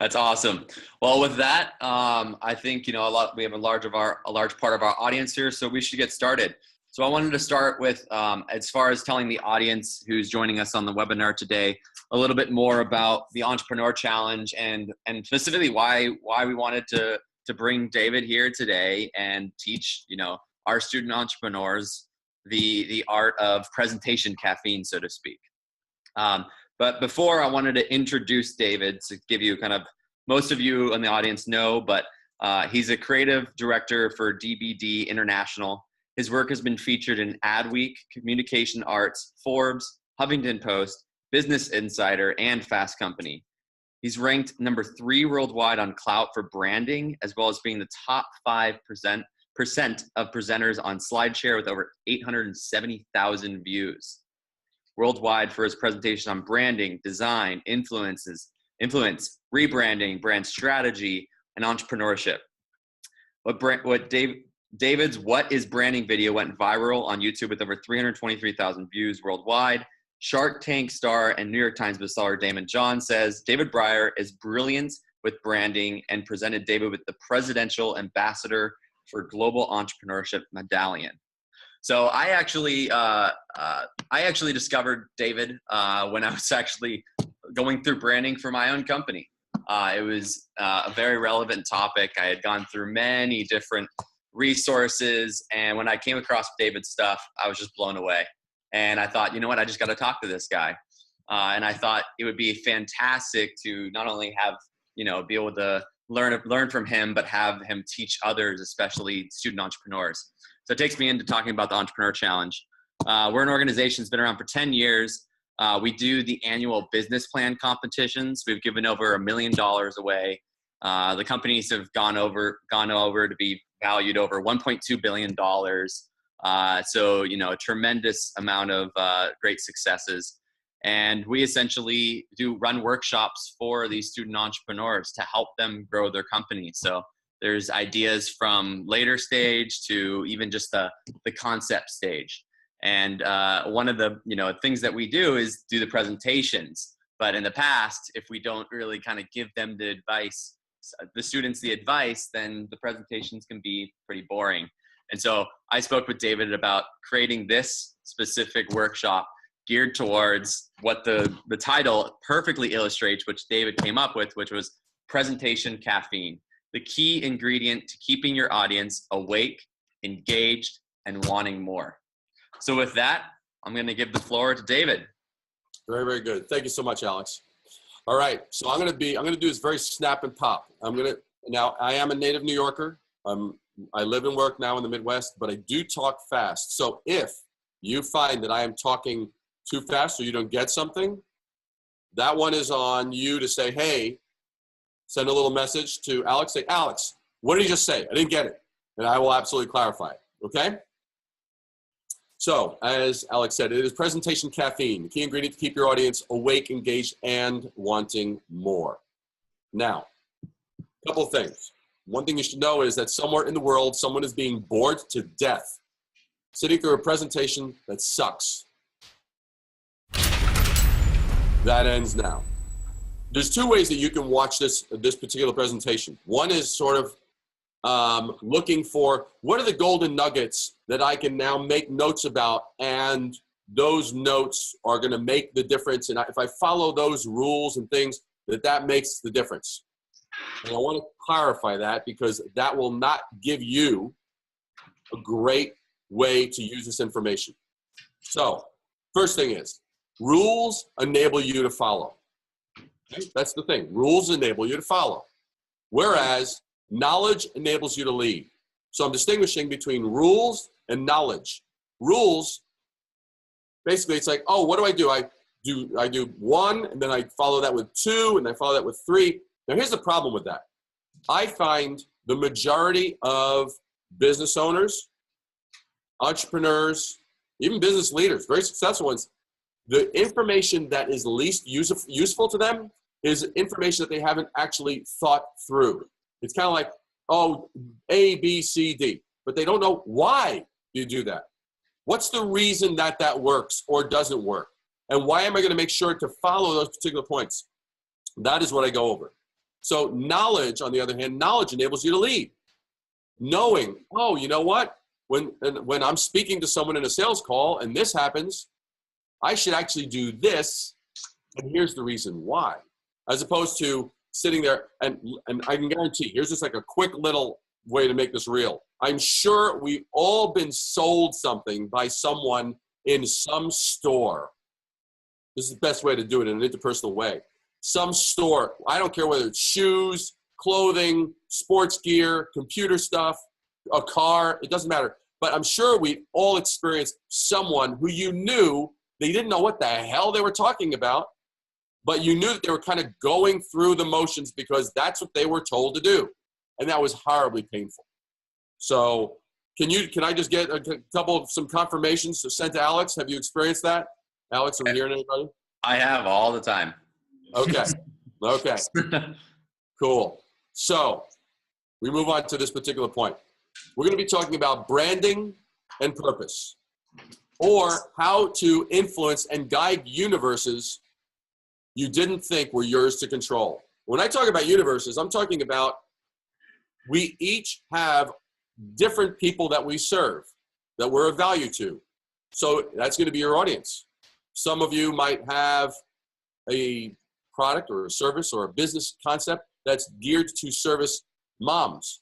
That's awesome. Well, with that, I think we have a large part of our audience here, so we should get started. So I wanted to start with, as far as telling the audience who's joining us on the webinar today, a little bit more about the Entrepreneur Challenge and specifically why we wanted to bring David here today and teach our student entrepreneurs the art of presentation caffeine, so to speak. But before, I wanted to introduce David to give you most of you in the audience know, but he's a creative director for DBD International. His work has been featured in Adweek, Communication Arts, Forbes, Huffington Post, Business Insider, and Fast Company. He's ranked number 3 worldwide on Clout for branding, as well as being the top 5% of presenters on SlideShare with over 870,000 views worldwide for his presentation on branding, design, influence, rebranding, brand strategy, and entrepreneurship. David's What is Branding video went viral on YouTube with over 323,000 views worldwide. Shark Tank star and New York Times bestseller Damon John says David Brier is brilliant with branding and presented David with the Presidential Ambassador for Global Entrepreneurship Medallion. So I actually discovered David when I was actually going through branding for my own company. It was a very relevant topic. I had gone through many different resources, and when I came across David's stuff, I was just blown away. And I thought, you know what, I just got to talk to this guy. And I thought it would be fantastic to not only have, be able to learn from him, but have him teach others, especially student entrepreneurs. So it takes me into talking about the Entrepreneur Challenge. We're an organization that's been around for 10 years. We do the annual business plan competitions. We've given over $1 million away. The companies have gone over to be valued over $1.2 billion. So, a tremendous amount of great successes. And we essentially run workshops for these student entrepreneurs to help them grow their company. So there's ideas from later stage to even just the concept stage. And one of the things that we do is do the presentations. But in the past, if we don't really give them the advice, the students the advice, then the presentations can be pretty boring. And so I spoke with David about creating this specific workshop geared towards what the title perfectly illustrates, which David came up with, which was Presentation Caffeine, the key ingredient to keeping your audience awake, engaged, and wanting more. So with that, I'm going to give the floor to David. Very, very good. Thank you so much, Alex. All right. So I'm going to do this very snap and pop. Now I am a native New Yorker. I live and work now in the Midwest, but I do talk fast. So if you find that I am talking too fast or you don't get something, that one is on you to say, hey, send a little message to Alex. Say, Alex, what did he just say? I didn't get it. And I will absolutely clarify it. Okay? So, as Alex said, it is Presentation Caffeine, the key ingredient to keep your audience awake, engaged, and wanting more. Now, a couple of things. One thing you should know is that somewhere in the world, someone is being bored to death, sitting through a presentation that sucks. That ends now. There's 2 ways that you can watch this particular presentation. One is sort of looking for what are the golden nuggets that I can now make notes about, and those notes are going to make the difference. And if I follow those rules and things, that makes the difference. And I want to clarify that because that will not give you a great way to use this information. So, first thing is, rules enable you to follow. Okay? That's the thing. Rules enable you to follow. Whereas knowledge enables you to lead. So I'm distinguishing between rules and knowledge. Rules, basically it's like, oh, what do? I do 1, and then I follow that with 2, and I follow that with 3. Now here's the problem with that. I find the majority of business owners, entrepreneurs, even business leaders, very successful ones, the information that is least useful to them is information that they haven't actually thought through. It's kind of like, oh, A, B, C, D, but they don't know why you do that. What's the reason that works or doesn't work? And why am I going to make sure to follow those particular points? That is what I go over. So knowledge, on the other hand, knowledge enables you to lead. Knowing, oh, you know what? When I'm speaking to someone in a sales call and this happens, I should actually do this, and here's the reason why. As opposed to sitting there, and I can guarantee, here's just like a quick little way to make this real. I'm sure we've all been sold something by someone in some store. This is the best way to do it in an interpersonal way. Some store, I don't care whether it's shoes, clothing, sports gear, computer stuff, a car, it doesn't matter. But I'm sure we've all experienced someone who you knew they didn't know what the hell they were talking about, but you knew that they were kind of going through the motions because that's what they were told to do. And that was horribly painful. So can I just get some confirmations sent to Alex? Have you experienced that? Alex, are we hearing anybody? I have all the time. Okay. Okay. Cool. So we move on to this particular point. We're going to be talking about branding and purpose, or how to influence and guide universes you didn't think were yours to control. When I talk about universes, I'm talking about we each have different people that we serve, that we're of value to. So that's going to be your audience. Some of you might have a product or a service or a business concept that's geared to service moms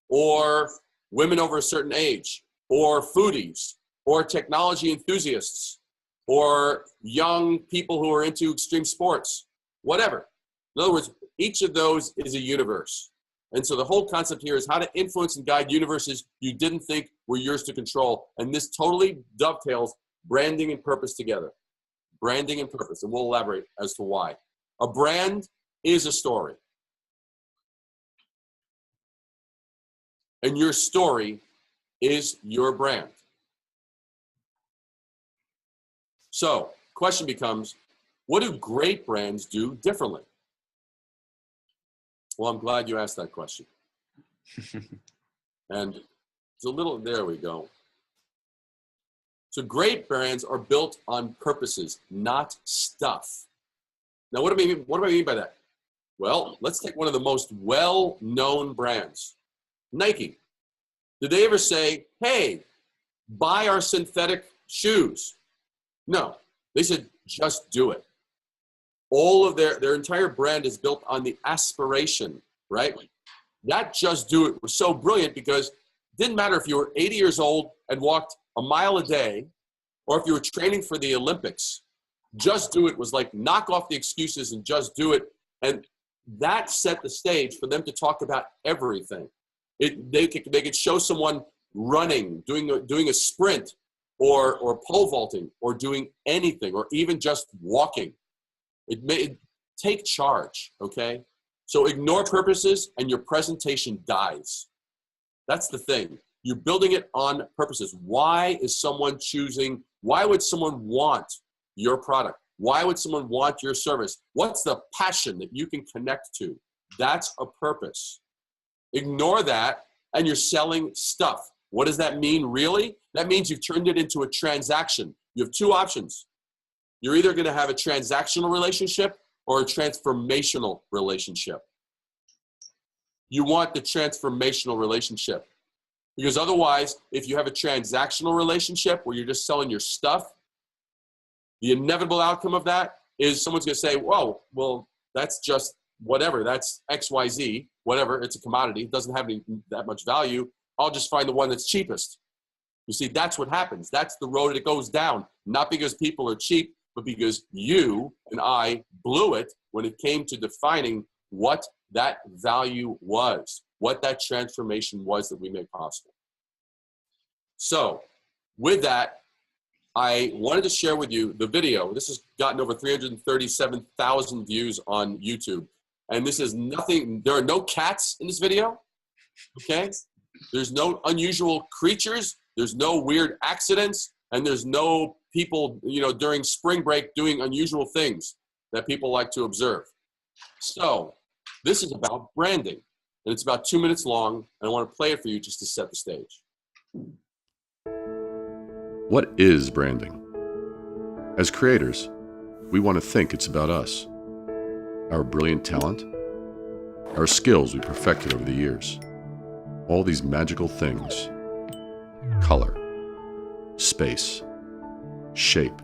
or women over a certain age or foodies or technology enthusiasts or young people who are into extreme sports, whatever. In other words, each of those is a universe. And so the whole concept here is how to influence and guide universes you didn't think were yours to control. And this totally dovetails branding and purpose together. Branding and purpose, and we'll elaborate as to why. A brand is a story. And your story is your brand. So, question becomes, what do great brands do differently? Well, I'm glad you asked that question. And it's a little, there we go. So great brands are built on purposes, not stuff. Now, what do I mean by that? Well, let's take one of the most well-known brands, Nike. Did they ever say, hey, buy our synthetic shoes? No, they said, just do it. All of their entire brand is built on the aspiration, right? That just do it was so brilliant because it didn't matter if you were 80 years old and walked a mile a day, or if you were training for the Olympics. Just do it was like knock off the excuses and just do it. And that set the stage for them to talk about everything. They could show someone running, doing a sprint, or pole vaulting, or doing anything, or even just walking. Take charge, okay? So ignore purposes and your presentation dies. That's the thing. You're building it on purposes. Why is someone choosing? Why would someone want your product? Why would someone want your service? What's the passion that you can connect to? That's a purpose. Ignore that and you're selling stuff. What does that mean really? That means you've turned it into a transaction. You have two options. You're either going to have a transactional relationship or a transformational relationship. You want the transformational relationship. Because otherwise, if you have a transactional relationship where you're just selling your stuff, the inevitable outcome of that is someone's going to say, whoa, well, that's just whatever. That's XYZ, whatever. It's a commodity. It doesn't have that much value. I'll just find the one that's cheapest. You see, that's what happens. That's the road it goes down. Not because people are cheap, but because you and I blew it when it came to defining what that value was, what that transformation was that we made possible. So with that, I wanted to share with you the video. This has gotten over 337,000 views on YouTube. And this is nothing, there are no cats in this video, okay? There's no unusual creatures. There's no weird accidents. And there's no people, during spring break doing unusual things that people like to observe. So this is about branding. And it's about 2 minutes long. And I want to play it for you just to set the stage. What is branding? As creators, we want to think it's about us, our brilliant talent, are skills we perfected over the years. All these magical things: color, space, shape,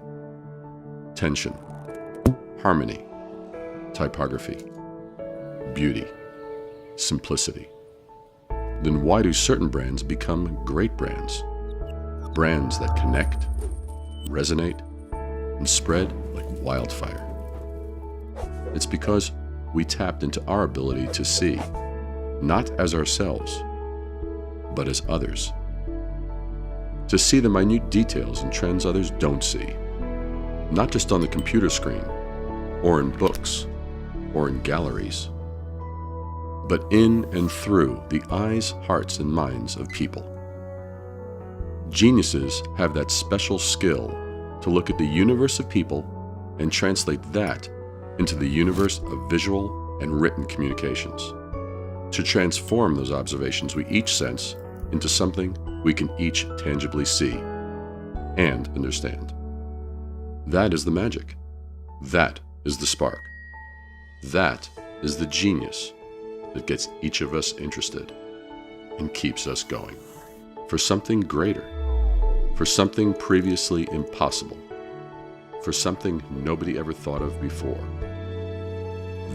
tension, harmony, typography, beauty, simplicity. Then why do certain brands become great brands? Brands that connect, resonate, and spread like wildfire. It's because we tapped into our ability to see, not as ourselves, but as others. To see the minute details and trends others don't see, not just on the computer screen, or in books, or in galleries, but in and through the eyes, hearts, and minds of people. Geniuses have that special skill to look at the universe of people and translate that into the universe of visual and written communications, to transform those observations we each sense into something we can each tangibly see and understand. That is the magic. That is the spark. That is the genius that gets each of us interested and keeps us going for something greater, for something previously impossible, for something nobody ever thought of before.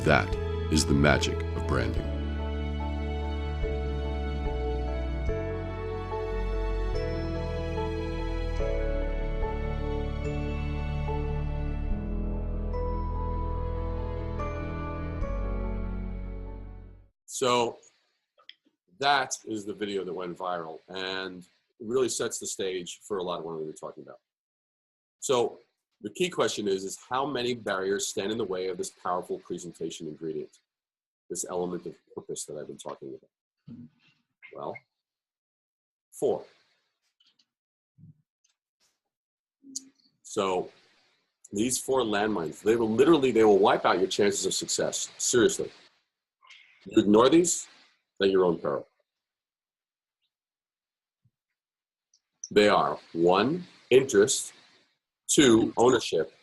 That is the magic of branding. So that is the video that went viral, and it really sets the stage for a lot of what we're talking about. So the key question is how many barriers stand in the way of this powerful presentation ingredient, this element of purpose that I've been talking about? Well, 4. So these 4 landmines, they will wipe out your chances of success. Seriously. You ignore these, at your own peril. They are 1, interest; 2, ownership;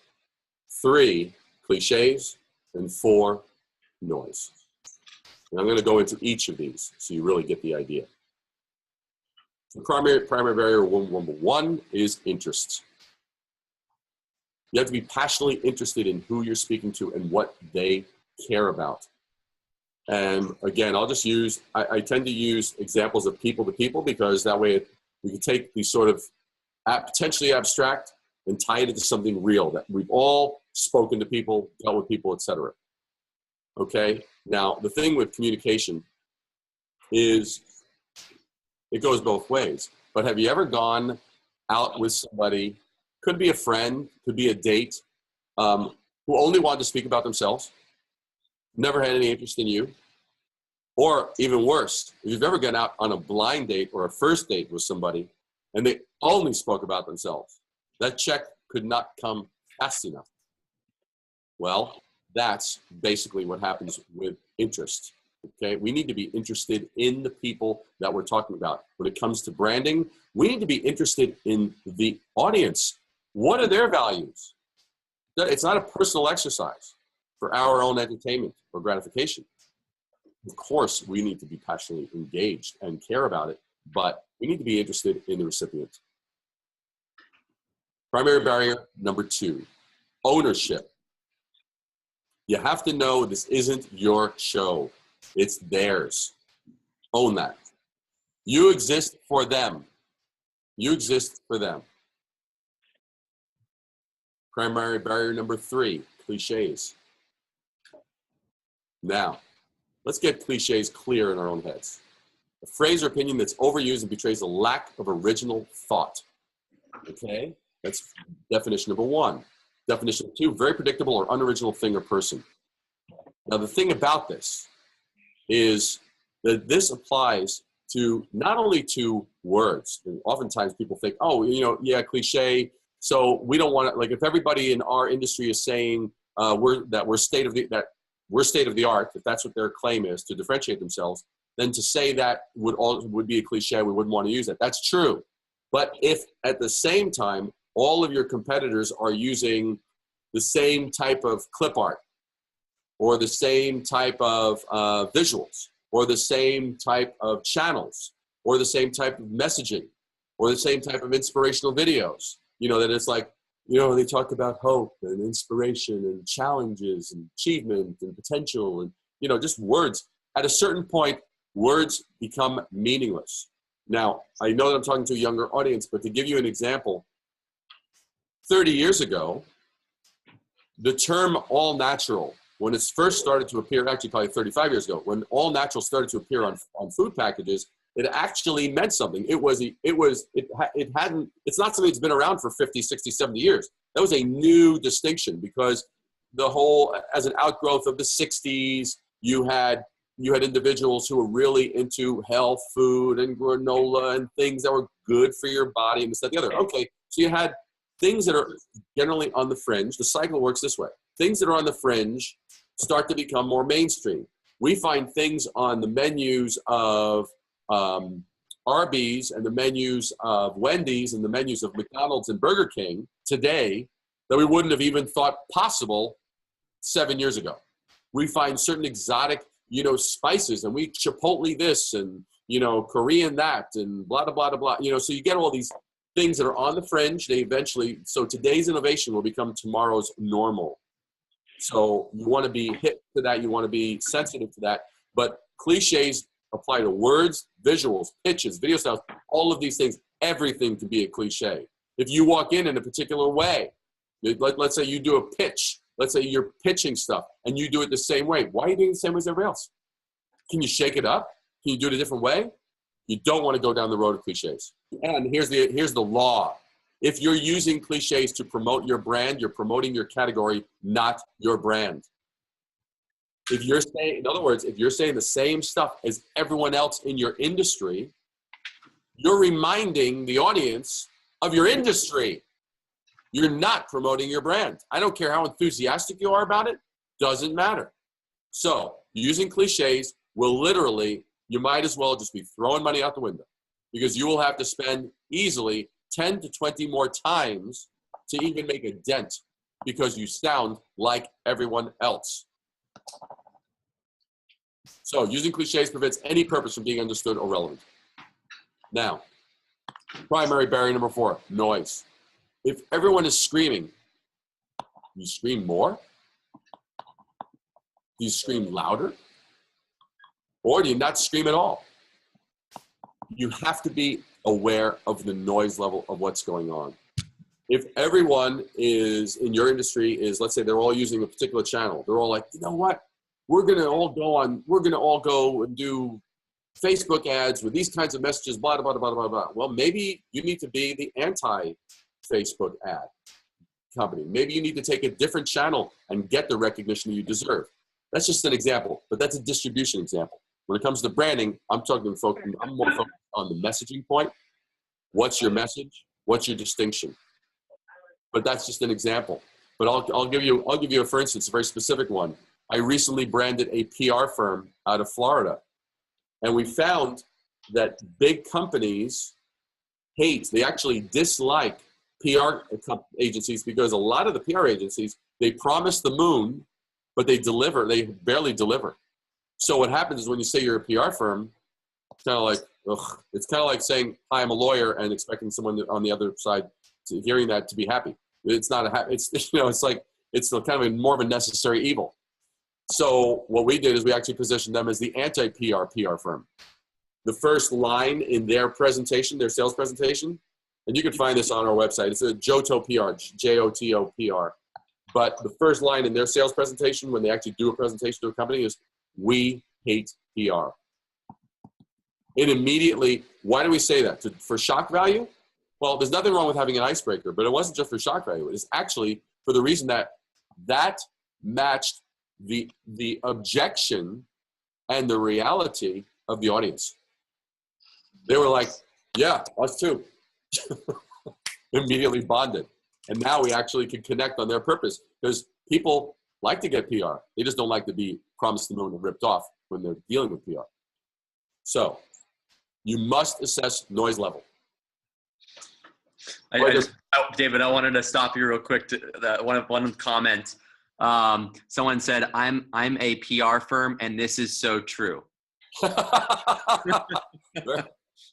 3, cliches; and 4, noise. And I'm going to go into each of these so you really get the idea. The primary barrier number 1 is interest. You have to be passionately interested in who you're speaking to and what they care about. And again, I'll just use, I tend to use examples of people to people, because that way we can take these sort of potentially abstract and tie it into something real that we've all spoken to people, dealt with people, etc. Okay, now the thing with communication is it goes both ways. But have you ever gone out with somebody, could be a friend, could be a date, who only wanted to speak about themselves? Never had any interest in you? Or even worse, if you've ever gone out on a blind date or a first date with somebody and they only spoke about themselves, that check could not come fast enough. Well, that's basically what happens with interest. Okay, we need to be interested in the people that we're talking about. When it comes to branding, we need to be interested in the audience. What are their values? It's not a personal exercise for our own entertainment or gratification. Of course, we need to be passionately engaged and care about it, but we need to be interested in the recipient. Primary barrier number 2, ownership. You have to know this isn't your show. It's theirs. Own that. You exist for them. You exist for them. Primary barrier number 3, cliches. Now, let's get cliches clear in our own heads. A phrase or opinion that's overused and betrays a lack of original thought. Okay? That's definition number 1. Definition 2, very predictable or unoriginal thing or person. Now, the thing about this is that this applies to not only to words. And oftentimes people think, oh, yeah, cliche. So we don't want to, like, if everybody in our industry is saying we're state of the art, if that's what their claim is to differentiate themselves, then to say that would be a cliche. We wouldn't want to use that. That's true. But if at the same time, all of your competitors are using the same type of clip art, or the same type of visuals, or the same type of channels, or the same type of messaging, or the same type of inspirational videos. You know, that it's like, you know, they talk about hope and inspiration and challenges and achievement and potential and, you know, just words. At a certain point, words become meaningless. Now, I know that I'm talking to a younger audience, but to give you an example, 30 years ago, the term all natural, when it first started to appear, actually probably 35 years ago, when all natural started to appear on food packages, it actually meant something. It's not something that's been around for 50, 60, 70 years. That was a new distinction because the whole, as an outgrowth of the 60s, you had individuals who were really into health food and granola and things that were good for your body and this, that, the other. Okay, so you had things that are generally on the fringe. The cycle works this way. Things that are on the fringe start to become more mainstream. We find things on the menus of Arby's and the menus of Wendy's and the menus of McDonald's and Burger King today that we wouldn't have even thought possible 7 years ago. We find certain exotic, you know, spices, and we Chipotle this and, you know, Korean that and blah, blah, blah, blah, blah. You know, so you get all these things that are on the fringe. They eventually, so today's innovation will become tomorrow's normal. So you want to be hip to that. You want to be sensitive to that. But cliches apply to words, visuals, pitches, video styles, all of these things. Everything can be a cliche. If you walk in a particular way, let's say you do a pitch. Let's say you're pitching stuff and you do it the same way. Why are you doing it the same way as everybody else? Can you shake it up? Can you do it a different way? You don't want to go down the road of cliches. And here's the law. If you're using cliches to promote your brand, you're promoting your category, not your brand. If you're saying, in other words, if you're saying the same stuff as everyone else in your industry, you're reminding the audience of your industry. You're not promoting your brand. I don't care how enthusiastic you are about it, doesn't matter. So using cliches will literally, you might as well just be throwing money out the window because you will have to spend easily 10 to 20 more times to even make a dent because you sound like everyone else. So using cliches prevents any purpose from being understood or relevant. Now, primary barrier number 4, noise. If everyone is screaming, you scream more? Do you scream louder? Or do you not scream at all? You have to be aware of the noise level of what's going on. If everyone is in your industry is, let's say they're all using a particular channel, they're all like, you know what? We're gonna all go and do Facebook ads with these kinds of messages, blah, blah, blah, blah, blah. Well, maybe you need to be the anti-Facebook ad company. Maybe you need to take a different channel and get the recognition you deserve. That's just an example, but that's a distribution example. When it comes to branding, I'm more focused on the messaging point. What's your message? What's your distinction? But that's just an example. But I'll give you for instance, a very specific one. I recently branded a PR firm out of Florida. And we found that big companies they actually dislike PR agencies because a lot of the PR agencies, they promise the moon, but they barely deliver. So what happens is when you say you're a PR firm, it's kind of like, ugh. It's kind of like saying, hi, I'm a lawyer and expecting someone on the other side hearing that to be happy. It's not it's kind of more of a necessary evil. So what we did is we actually positioned them as the anti-PR PR firm. The first line in their presentation, their sales presentation, and you can find this on our website. It's a JOTO PR, JOTO PR. But the first line in their sales presentation, when they actually do a presentation to a company, is, we hate PR. It immediately, why do we say that? For shock value? Well, there's nothing wrong with having an icebreaker, but it wasn't just for shock value. It was actually for the reason that matched the objection and the reality of the audience. They were like, yeah, us too. Immediately bonded. And now we actually can connect on their purpose because people like to get PR. They just don't like to be promised the moon and ripped off when they're dealing with PR. So you must assess noise level. David, I wanted to stop you real quick to one comment. Someone said, I'm a PR firm, and this is so true.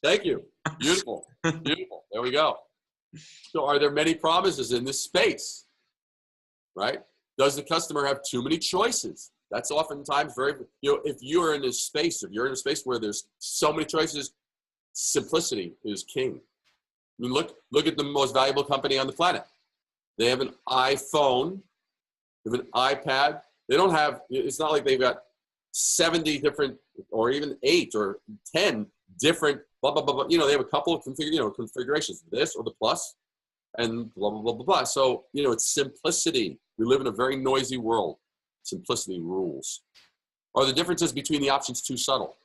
Thank you. Beautiful. Beautiful. There we go. So are there many promises in this space? Right? Does the customer have too many choices? That's oftentimes if you're in a space where there's so many choices, simplicity is king. I mean, look at the most valuable company on the planet. They have an iPhone, they have an iPad. They don't have, it's not like they've got 70 different, or even 8 or 10 different blah, blah, blah, blah. They have a couple of configurations, this or the plus, and blah, blah, blah, blah, blah. So, it's simplicity. We live in a very noisy world. Simplicity rules. Are the differences between the options too subtle?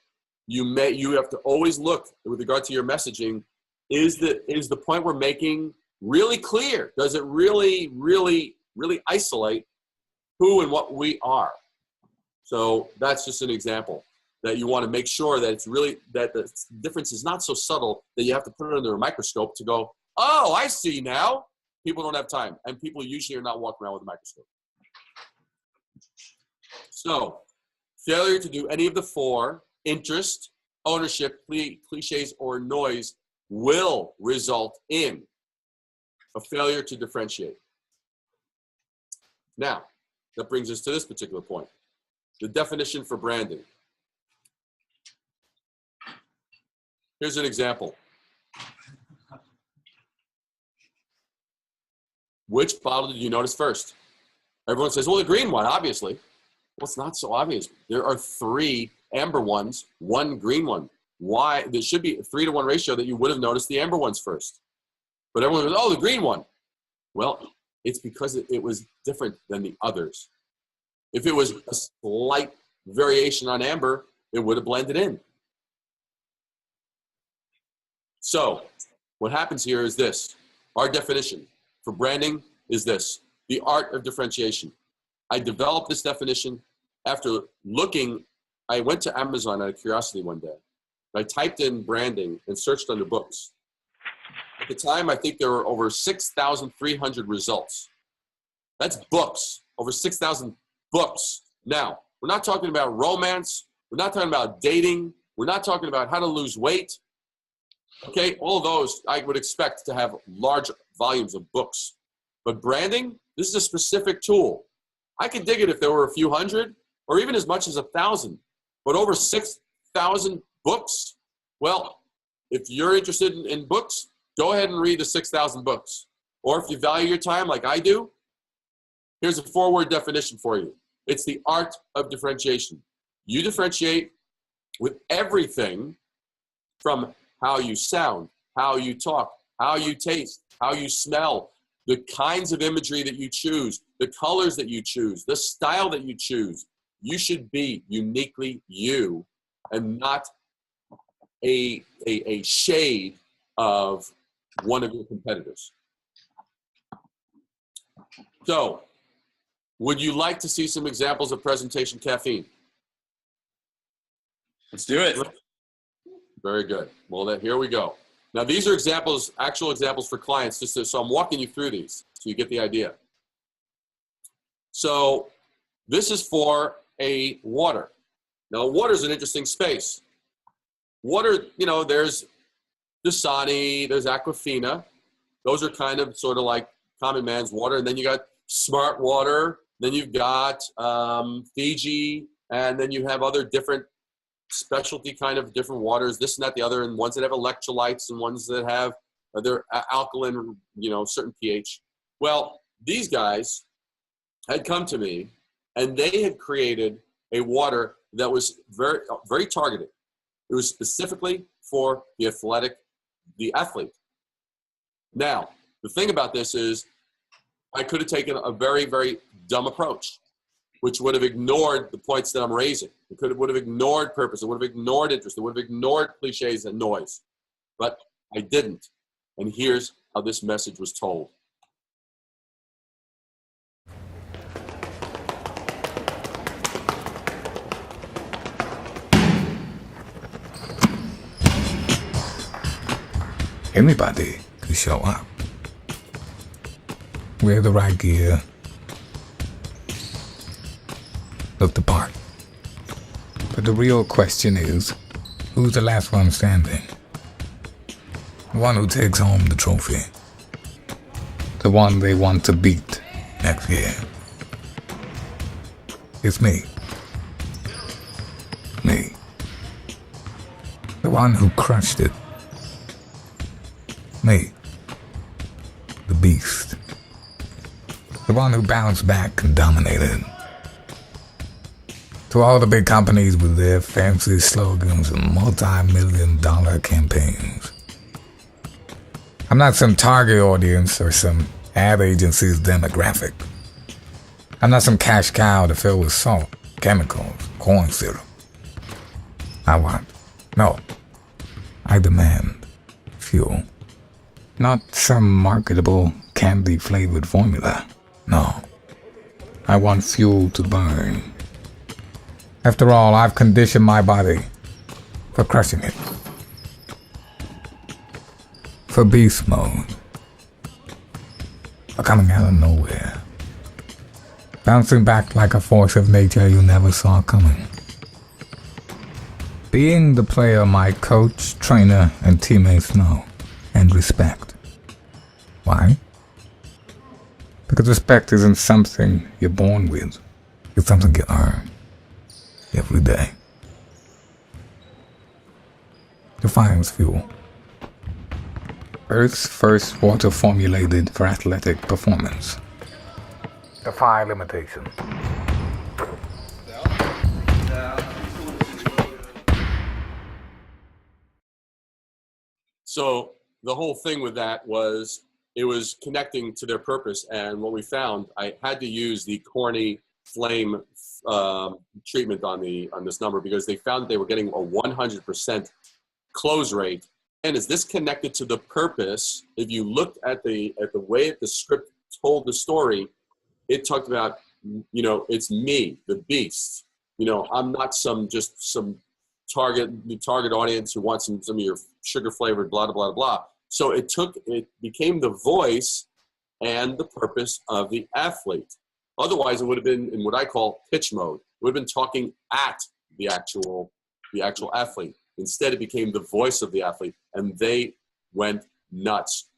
You have to always look with regard to your messaging. Is the point we're making really clear? Does it really, really, really isolate who and what we are? So that's just an example that you want to make sure that it's really, that the difference is not so subtle that you have to put it under a microscope to go, oh, I see now. People don't have time, and people usually are not walking around with a microscope. So failure to do any of the 4, interest, ownership, cliches, or noise, will result in a failure to differentiate. Now, that brings us to this particular point, the definition for branding. Here's an example. Which bottle did you notice first? Everyone says, well, the green one, obviously. Well, it's not so obvious. There are 3 amber ones, 1 green one. Why? There should be a 3-to-1 ratio that you would have noticed the amber ones first. But everyone goes, oh, the green one. Well, it's because it was different than the others. If it was a slight variation on amber, it would have blended in. So what happens here is this. Our definition for branding is this: the art of differentiation. I developed this definition after looking. I went to Amazon out of curiosity one day. I typed in branding and searched under books. At the time, I think there were over 6,300 results. That's books, over 6,000 books. Now, we're not talking about romance. We're not talking about dating. We're not talking about how to lose weight. Okay, all of those I would expect to have large volumes of books. But branding, this is a specific tool. I could dig it if there were a few hundred or even as much as 1,000. But over 6,000 books? Well, if you're interested in books, go ahead and read the 6,000 books. Or if you value your time like I do, here's a 4-word definition for you. It's the art of differentiation. You differentiate with everything from how you sound, how you talk, how you taste, how you smell, the kinds of imagery that you choose, the colors that you choose, the style that you choose. You should be uniquely you and not a shade of one of your competitors. So, would you like to see some examples of presentation caffeine? Let's do it. Very good. Well, here we go. Now, these are examples, actual examples for clients, so I'm walking you through these so you get the idea. So this is for a water. Now, water is an interesting space. Water, there's Dasani, there's Aquafina. Those are kind of sort of like common man's water. And then you got Smart Water. Then you've got Fiji. And then you have other different specialty kind of different waters, this and that, the other, and ones that have electrolytes and ones that have their alkaline, certain pH. Well, these guys had come to me and they had created a water that was very, very targeted. It was specifically for the athlete. Now, the thing about this is I could have taken a very, very dumb approach, which would have ignored the points that I'm raising. It would have ignored purpose. It would have ignored interest. It would have ignored cliches and noise. But I didn't. And here's how this message was told. Anybody can show up. Wear the right gear. looked the part. But the real question is, who's the last one standing? The one who takes home the trophy. The one they want to beat next year. It's me. Me. The one who crushed it. Me. The beast. The one who bounced back and dominated. To all the big companies with their fancy slogans and multi-million-dollar campaigns. I'm not some target audience or some ad agency's demographic. I'm not some cash cow to fill with salt, chemicals, corn syrup. I demand fuel. Not some marketable candy-flavored formula. No. I want fuel to burn. After all, I've conditioned my body for crushing it. For beast mode. For coming out of nowhere. Bouncing back like a force of nature you never saw coming. Being the player my coach, trainer, and teammates know and respect. Why? Because respect isn't something you're born with. It's something you earn. Every day. Defiance fuel. Earth's first water formulated for athletic performance. Defy limitation. So the whole thing with that was it was connecting to their purpose. And what we found, I had to use the corny flame treatment on this number because they found that they were getting a 100% close rate. And is this connected to the purpose? If you looked at the way the script told the story, it talked about, it's me, the beast. I'm not some target audience who wants some of your sugar flavored blah, blah, blah. So it became the voice and the purpose of the athlete. Otherwise, it would have been in what I call pitch mode. It would have been talking at the actual athlete. Instead, it became the voice of the athlete, and they went nuts.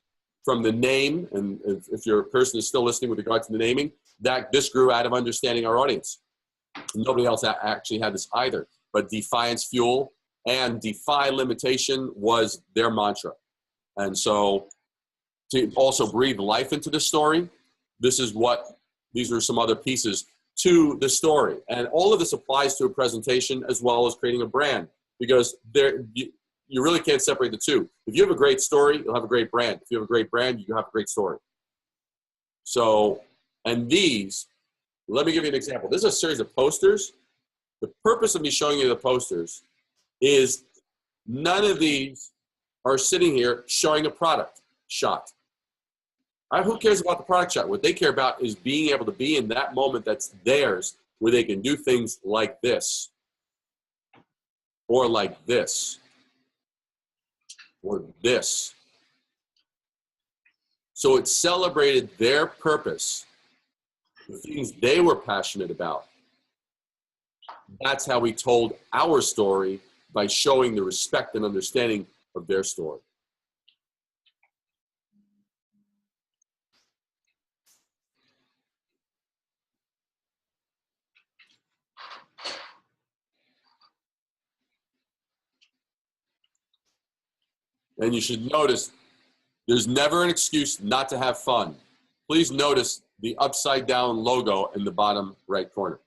From the name, and if your person is still listening with regard to the naming, this grew out of understanding our audience. Nobody else actually had this either. But Defiance Fuel and Defy Limitation was their mantra. And so to also breathe life into the story, these are some other pieces to the story. And all of this applies to a presentation as well as creating a brand, because you really can't separate the two. If you have a great story, you'll have a great brand. If you have a great brand, you have a great story. So, and let me give you an example. This is a series of posters. The purpose of me showing you the posters is none of these are sitting here showing a product shot. Who cares about the product shot? What they care about is being able to be in that moment that's theirs, where they can do things like this, or like this, or this. So it celebrated their purpose, the things they were passionate about. That's how we told our story, by showing the respect and understanding of their story. And you should notice there's never an excuse not to have fun. Please notice the upside down logo in the bottom right corner.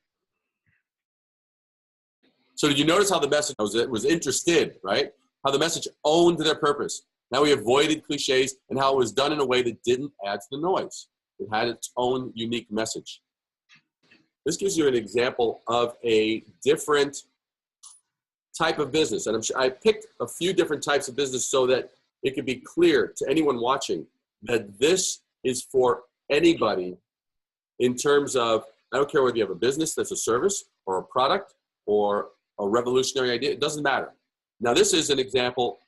So did you notice how the message was interested, right? How the message owned their purpose. Now we avoided cliches, and how it was done in a way that didn't add to the noise. It had its own unique message. This gives you an example of a different type of business. And I picked a few different types of business so that it could be clear to anyone watching that this is for anybody in terms of, I don't care whether you have a business that's a service or a product or a revolutionary idea, it doesn't matter. Now this is an example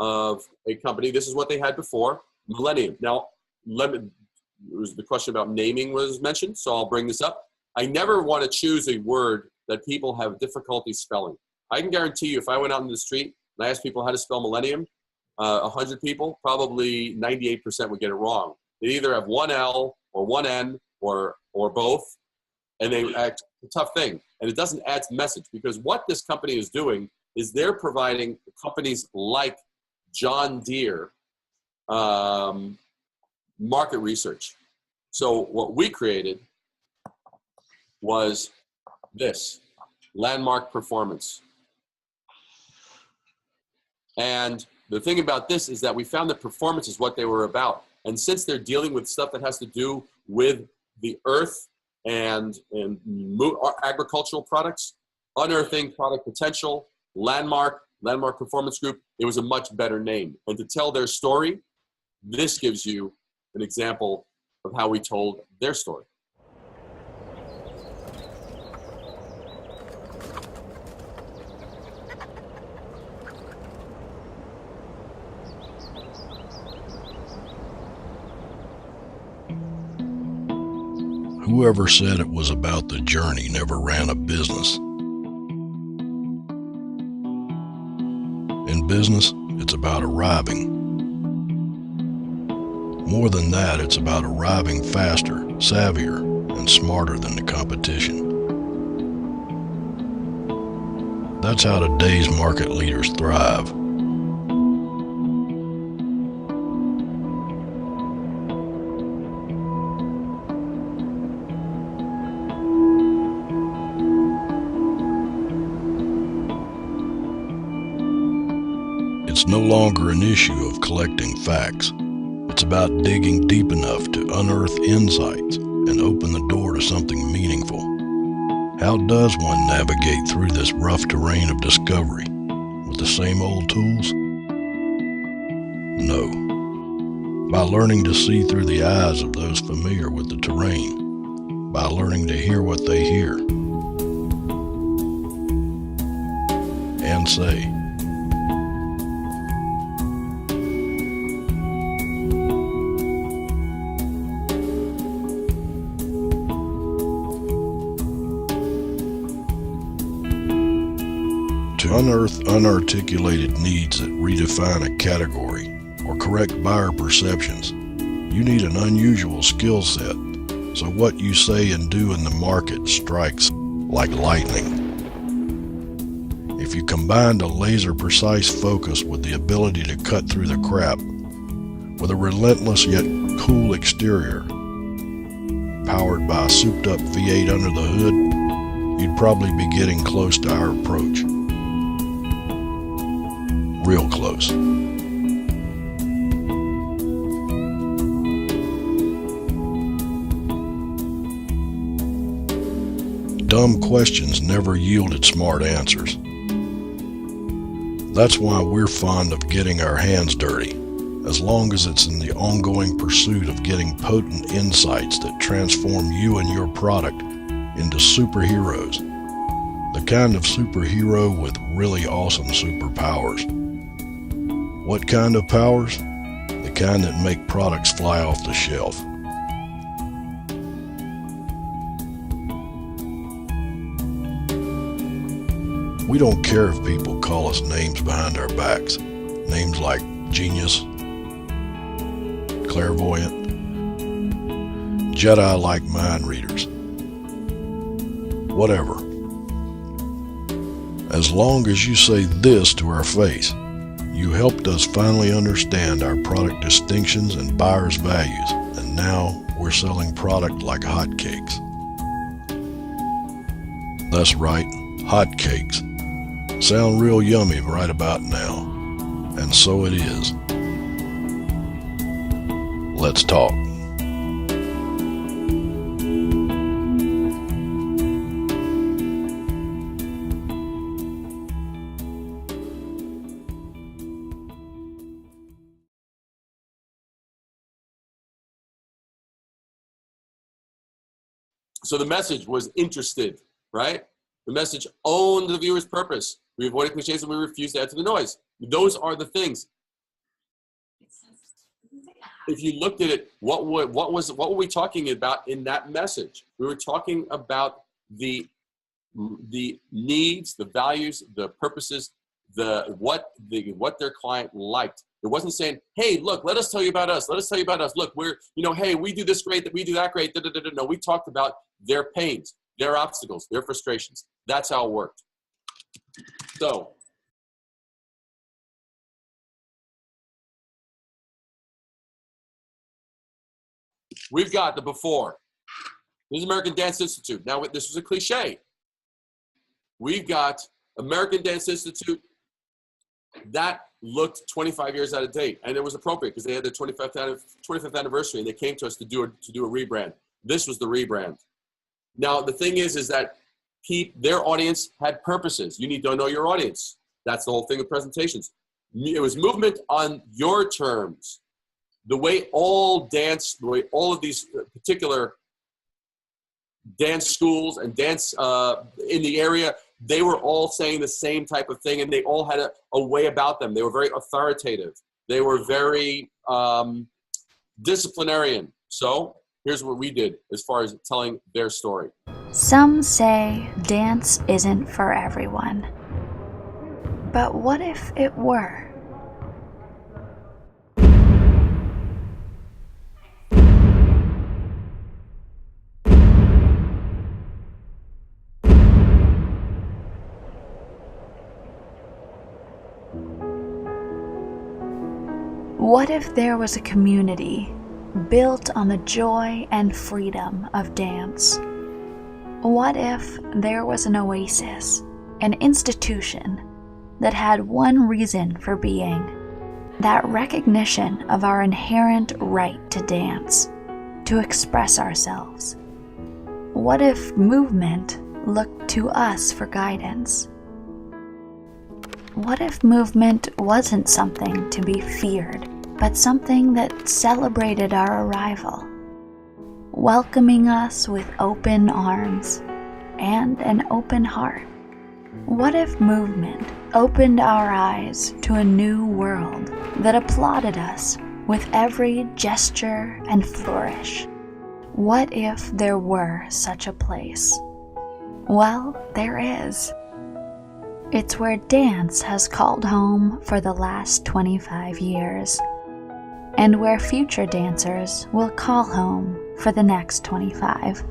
of a company. This is what they had before, Millennium. Now, the question about naming was mentioned, so I'll bring this up. I never want to choose a word that people have difficulty spelling. I can guarantee you if I went out in the street and I asked people how to spell millennium, 100 people, probably 98% would get it wrong. They either have one L or one N or both, and they act a tough thing. And it doesn't add to the message, because what this company is doing is they're providing companies like John Deere market research. So what we created was this, Landmark Performance. And the thing about this is that we found that performance is what they were about. And since they're dealing with stuff that has to do with the earth and agricultural products, unearthing product potential, Landmark Performance Group, it was a much better name. And to tell their story, this gives you an example of how we told their story. Whoever said it was about the journey never ran a business. In business, it's about arriving. More than that, it's about arriving faster, savvier, and smarter than the competition. That's how today's market leaders thrive. It's no longer an issue of collecting facts. It's about digging deep enough to unearth insights and open the door to something meaningful. How does one navigate through this rough terrain of discovery? With the same old tools? No. By learning to see through the eyes of those familiar with the terrain. By learning to hear what they hear. And say. To unearth unarticulated needs that redefine a category or correct buyer perceptions, you need an unusual skill set, so what you say and do in the market strikes like lightning. If you combined a laser-precise focus with the ability to cut through the crap, with a relentless yet cool exterior, powered by a souped-up V8 under the hood, you'd probably be getting close to our approach. Real close. Dumb questions never yielded smart answers. That's why we're fond of getting our hands dirty, as long as it's in the ongoing pursuit of getting potent insights that transform you and your product into superheroes. The kind of superhero with really awesome superpowers. What kind of powers? The kind that make products fly off the shelf. We don't care if people call us names behind our backs. Names like genius, clairvoyant, Jedi-like mind readers. Whatever. As long as you say this to our face, you helped us finally understand our product distinctions and buyers' values, and now we're selling product like hotcakes. That's right, hotcakes. Sound real yummy right about now, and so it is. Let's talk. So the message was interested, right? The message owned the viewer's purpose. We avoided cliches and we refused to add to the noise. Those are the things. if you looked at it, what were we talking about in that message? We were talking about the needs, the values, the purposes, what their client liked. It wasn't saying, hey, look, let us tell you about us. Let us tell you about us. Look, we're, hey, we do this great, that we do that great. No, we talked about their pains, their obstacles, their frustrations. That's how it worked. So, we've got the before. This is American Dance Institute. Now, this was a cliche. We've got American Dance Institute. That looked 25 years out of date, and it was appropriate because they had their 25th anniversary, and they came to us to do a rebrand. This was the rebrand. Now, the thing is that their audience had purposes. You need to know your audience. That's the whole thing with presentations. It was movement on your terms. The way all of these particular dance schools and dance in the area, they were all saying the same type of thing, and they all had a way about them. They were very authoritative. They were very disciplinarian. So here's what we did as far as telling their story. Some say dance isn't for everyone. But what if it were? What if there was a community built on the joy and freedom of dance? What if there was an oasis, an institution that had one reason for being, that recognition of our inherent right to dance, to express ourselves? What if movement looked to us for guidance? What if movement wasn't something to be feared, but something that celebrated our arrival, welcoming us with open arms and an open heart? What if movement opened our eyes to a new world that applauded us with every gesture and flourish? What if there were such a place? Well, there is. It's where dance has called home for the last 25 years, and where future dancers will call home for the next 25.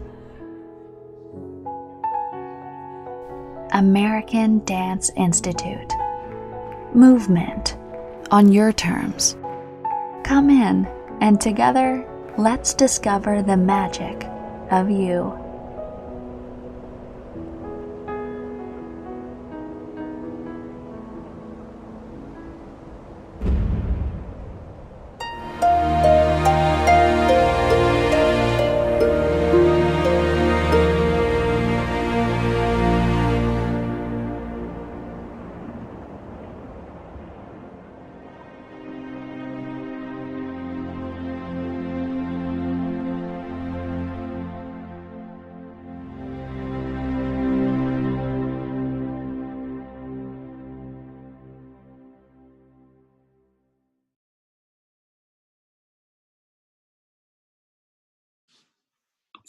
American Dance Institute. Movement on your terms. Come in, and together, let's discover the magic of you.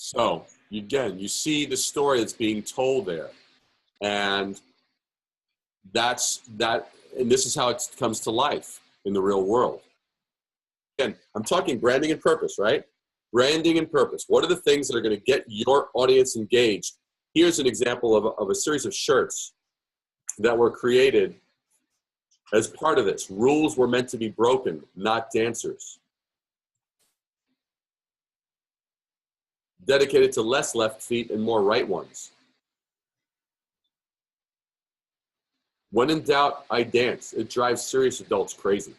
So again, you see the story that's being told there, and and this is how it comes to life in the real world. Again, I'm talking branding and purpose, right? Branding and purpose. What are the things that are going to get your audience engaged? Here's an example of a series of shirts that were created as part of this. Rules were meant to be broken, not dancers. Dedicated to less left feet and more right ones. When in doubt, I dance. It drives serious adults crazy.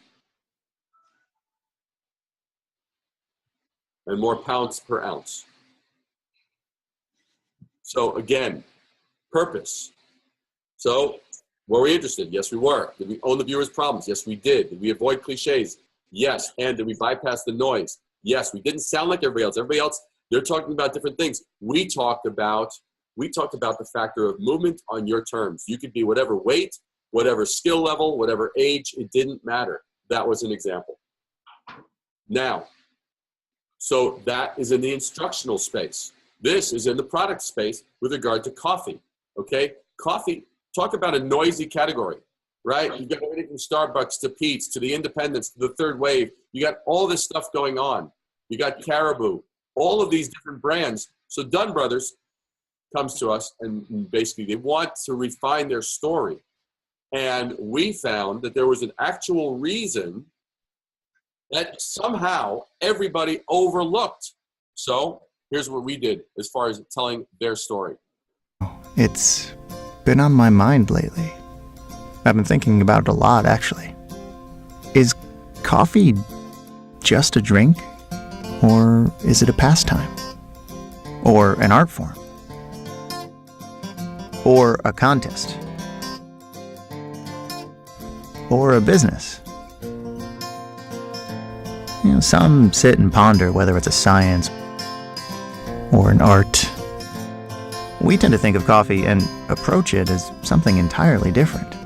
And more pounds per ounce. So again, purpose. So were we interested? Yes, we were. Did we own the viewer's problems? Yes, we did. Did we avoid cliches? Yes. And did we bypass the noise? Yes. We didn't sound like everybody else. Everybody else, they're talking about different things. We talked about the factor of movement on your terms. You could be whatever weight, whatever skill level, whatever age, it didn't matter. That was an example. Now, So that is in the instructional space. This is in the product space with regard to coffee, okay? Coffee, talk about a noisy category, right? You've got everything from Starbucks to Pete's to the independents to the third wave. You got all this stuff going on. You got Caribou, all of these different brands. So Dunn Brothers comes to us and basically they want to refine their story. And we found that there was an actual reason that somehow everybody overlooked. So here's what we did as far as telling their story. It's been on my mind lately. I've been thinking about it a lot, actually. Is coffee just a drink? Or is it a pastime? Or an art form? Or a contest? Or a business? You know, some sit and ponder whether it's a science or an art. We tend to think of coffee and approach it as something entirely different.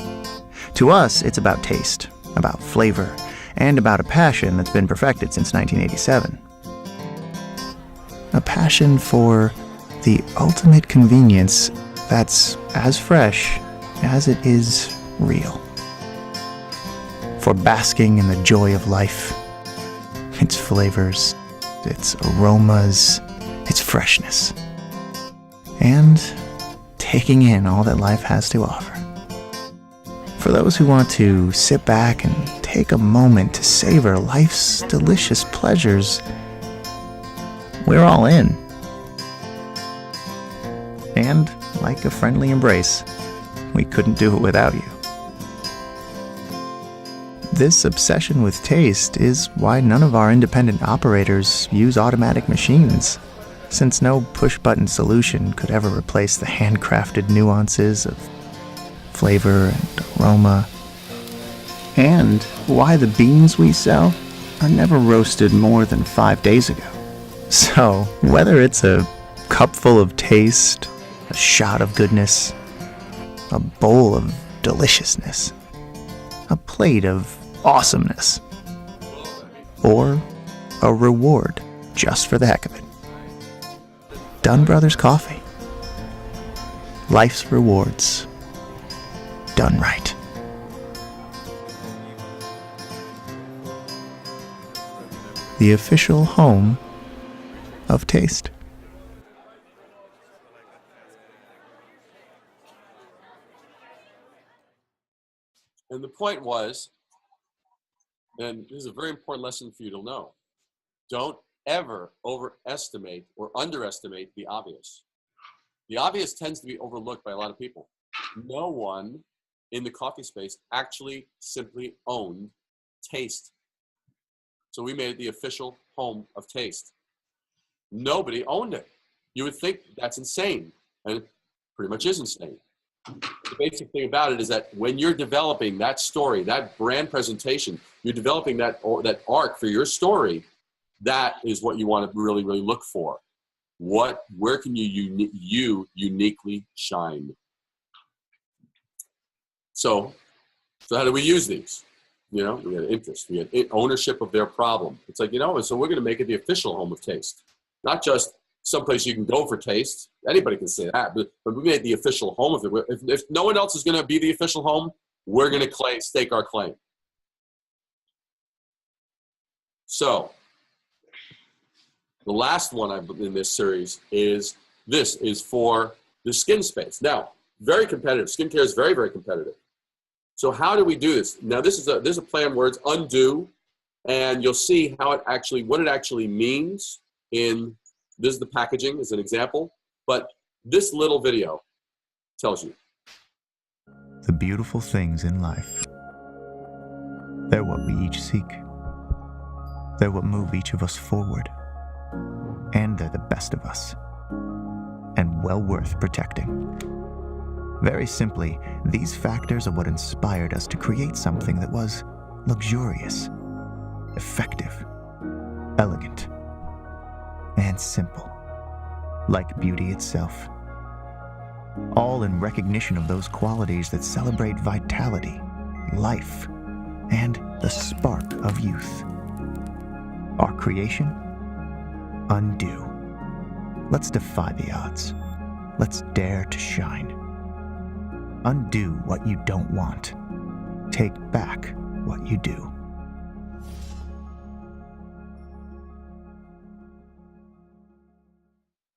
To us, it's about taste, about flavor, and about a passion that's been perfected since 1987. A passion for the ultimate convenience that's as fresh as it is real. For basking in the joy of life, its flavors, its aromas, its freshness, and taking in all that life has to offer. For those who want to sit back and take a moment to savor life's delicious pleasures, we're all in. And, like a friendly embrace, we couldn't do it without you. This obsession with taste is why none of our independent operators use automatic machines, since no push-button solution could ever replace the handcrafted nuances of flavor and aroma, and why the beans we sell are never roasted more than 5 days ago. So, whether it's a cup full of taste, a shot of goodness, a bowl of deliciousness, a plate of awesomeness, or a reward just for the heck of it, Dunn Brothers Coffee. Life's rewards done right. The official home of taste. And the point was, and this is a very important lesson for you to know, don't ever overestimate or underestimate the obvious. The obvious tends to be overlooked by a lot of people. No one in the coffee space actually simply owned taste. So we made it the official home of taste. Nobody owned it. You would think that's insane, and it pretty much is insane. The basic thing about it is that when you're developing that story, that brand presentation, you're developing that arc for your story, that is what you want to really, really look for. Where can you uniquely shine? So how do we use these? We had interest, we had ownership of their problem. It's like, so we're going to make it the official home of taste, not just someplace you can go for taste. Anybody can say that, but we made the official home of it. If no one else is going to be the official home, we're going to stake our claim. So the last one in this series is for the skin space. Now, very competitive. Skincare is very, very competitive. So how do we do this? Now, this is a play on words, undo, and you'll see what it actually means in. This is the packaging as an example, but this little video tells you. The beautiful things in life. They're what we each seek. They're what move each of us forward. And they're the best of us. And well worth protecting. Very simply, these factors are what inspired us to create something that was luxurious, effective, elegant, and simple, like beauty itself. All in recognition of those qualities that celebrate vitality, life, and the spark of youth. Our creation Undo. Let's defy the odds. Let's dare to shine. Undo what you don't want. Take back what you do.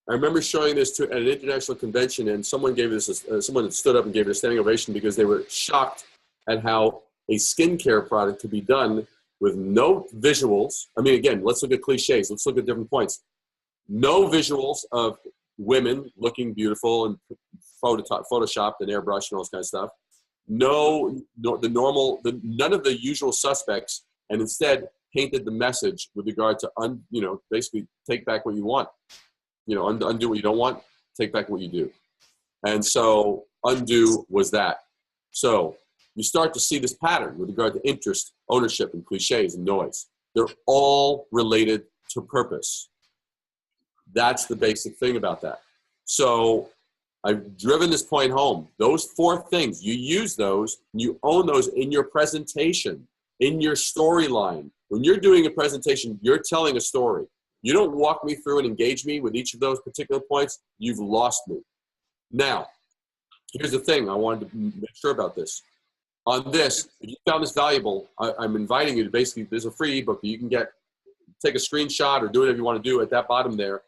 I remember showing this to at an international convention, and someone gave this. Someone stood up and gave it a standing ovation because they were shocked at how a skincare product could be done with no visuals. I mean, again, let's look at cliches. Let's look at different points. No visuals of women looking beautiful and photoshopped and airbrushed and all this kind of stuff. None of the usual suspects, and instead painted the message with regard to basically take back what you want. Undo what you don't want, take back what you do. And so undo was that. So you start to see this pattern with regard to interest, ownership, and cliches and noise. They're all related to purpose. That's the basic thing about that. So I've driven this point home. Those 4 things, you use those, you own those in your presentation, in your storyline. When you're doing a presentation, you're telling a story. You don't walk me through and engage me with each of those particular points, you've lost me. Now, here's the thing I wanted to make sure about this. On this, if you found this valuable, I'm inviting you to basically, there's a free ebook that you can take a screenshot or do whatever you want to do at that bottom there.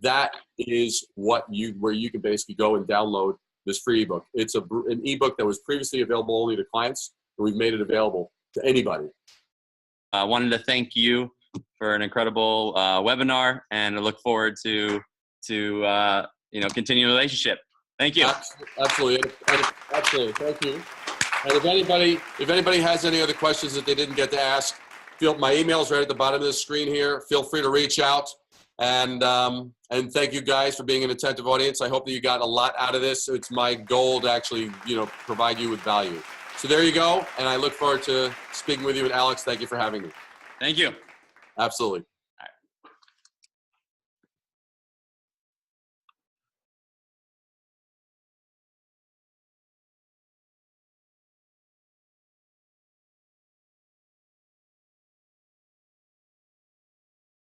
That is where you can basically go and download this free ebook. It's an ebook that was previously available only to clients, and we've made it available to anybody. I wanted to thank you for an incredible webinar, and I look forward to continue the relationship. Thank you. Absolutely. Absolutely. Thank you. And if anybody has any other questions that they didn't get to ask, my email is right at the bottom of the screen here. Feel free to reach out. And thank you guys for being an attentive audience. I hope that you got a lot out of this. It's my goal to actually, provide you with value. So there you go. And I look forward to speaking with you. And Alex, thank you for having me. Thank you. Absolutely.